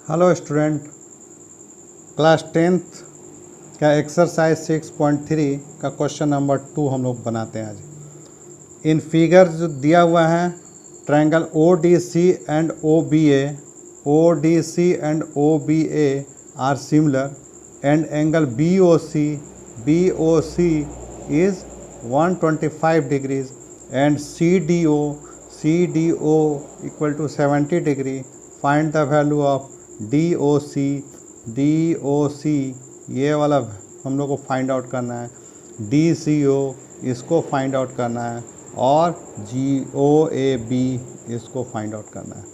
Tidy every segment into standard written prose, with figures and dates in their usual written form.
Hello student, class 10th का exercise 6.3 का question number 2 हम लोग बनाते हैं आज। इन फिगर जो दिया हुआ है, triangle ODC and OBA are similar and angle BOC is 125 degrees and CDO equal to 70 degree. Find the value of DOC ये वाला हम लोग को फाइंड आउट करना है, DCO इसको फाइंड आउट करना है और GOAB इसको फाइंड आउट करना है।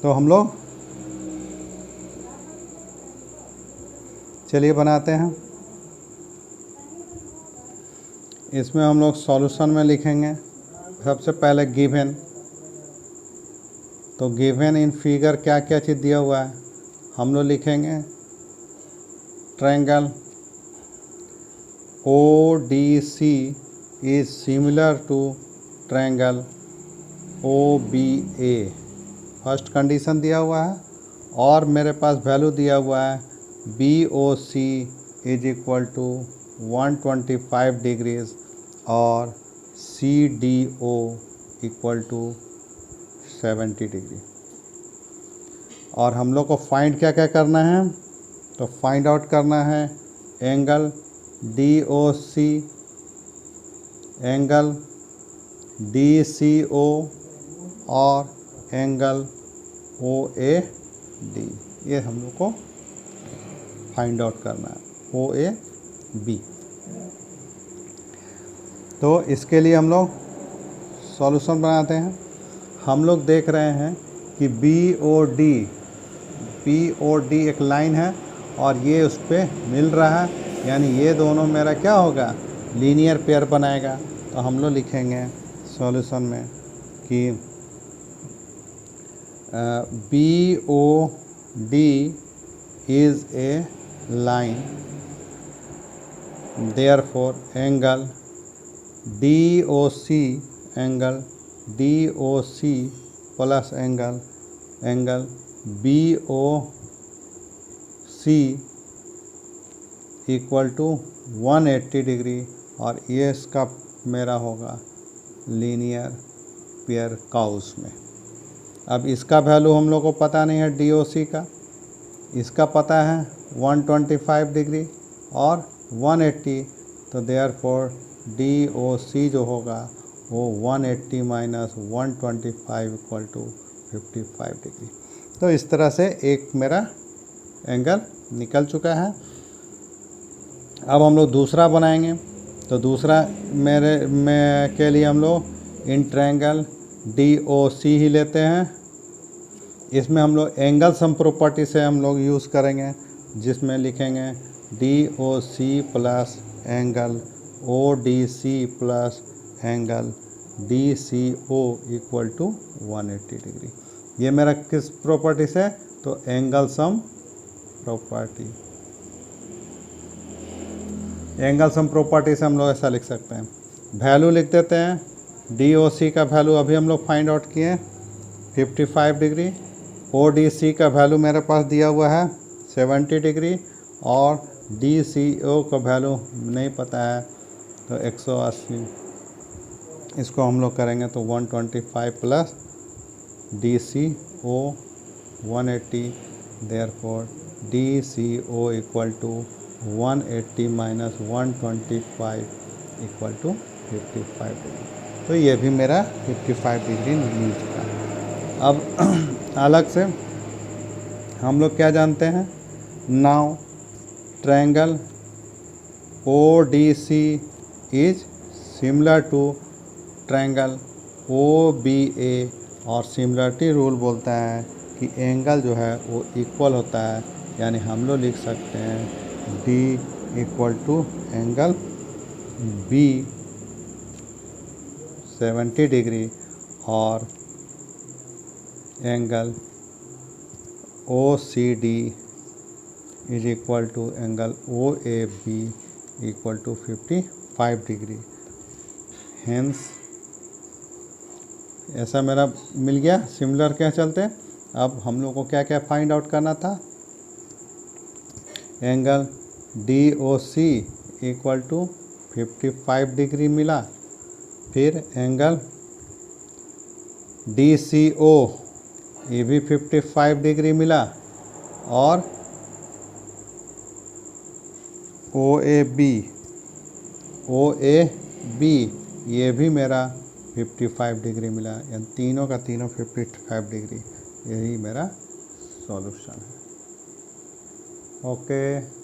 तो हम लोग चलिए बनाते हैं। इसमें हम लोग सॉल्यूशन में लिखेंगे सबसे पहले गिवन। तो गिवन इन फिगर क्या क्या चीज़ दिया हुआ है हम लोग लिखेंगे। Triangle ODC is similar to triangle OBA। First condition दिया हुआ है और मेरे पास वैल्यू दिया हुआ है BOC is equal to 125 degrees और CDO इक्वल टू 70 डिग्री। और हम लोग को फाइंड क्या क्या करना है, तो फाइंड आउट करना है एंगल DOC, एंगल DCO और एंगल OAD। ये हम लोग को फाइंड आउट करना है, OAB। तो इसके लिए हम लोग सॉल्यूशन बनाते हैं। हम लोग देख रहे हैं कि BOD एक लाइन है और ये उस पर मिल रहा है, यानी ये दोनों मेरा क्या होगा, लीनियर पेयर बनाएगा। तो हम लोग लिखेंगे सॉल्यूशन में कि BOD is a line, therefore angle DOC plus angle BOC equal to 180 degree और ये इसका मेरा होगा लीनियर पेयर काउस में। अब इसका वैल्यू हम लोग को पता नहीं है DOC का, इसका पता है 125 डिग्री और 180। तो देयरफॉर DOC जो होगा वो 180 माइनस 125 इक्वल टू 55 डिग्री। तो इस तरह से एक मेरा एंगल निकल चुका है। अब हम लोग दूसरा बनाएंगे। तो दूसरा के लिए हम लोग इन ट्रायंगल DOC ही लेते हैं। इसमें हम लोग एंगल सम प्रॉपर्टी से हम लोग यूज़ करेंगे, जिसमें लिखेंगे DOC plus angle ODC plus angle DCO equal to 180 degree. ये मेरा किस प्रॉपर्टी से, तो angle sum property. Angle sum property से हम लोग ऐसा लिख सकते हैं। वैल्यू लिख देते हैं। DOC का वैल्यू अभी हम लोग फाइंड आउट किए 55 डिग्री। ODC का वैल्यू मेरे पास दिया हुआ है 70 डिग्री और DCO का वैल्यू नहीं पता है तो 180। इसको हम लोग करेंगे तो 125 plus DCO 180, therefore DCO equal to 180 minus 125 equal to 55 degree. तो ये भी मेरा 55 डिग्री मिल चुका है। अब अलग से हम लोग क्या जानते हैं, now triangle ODC is similar to triangle OBA और सिमिलरिटी रूल बोलता है कि एंगल जो है वो इक्वल होता है, यानी हम लोग लिख सकते हैं D equal to angle B 70 degree और angle OCD is equal to angle OAB equal to 55 degree. Hence ऐसा मेरा मिल गया सिमिलर के चलते। अब हम लोग को क्या क्या फाइंड आउट करना था, angle DOC equal to 55 degree मिला, फिर एंगल DCO ये भी 55 डिग्री मिला, और OAB ये भी मेरा 55 डिग्री मिला, यानी तीनों का तीनों 55 डिग्री। यही मेरा सॉल्यूशन है। ओके।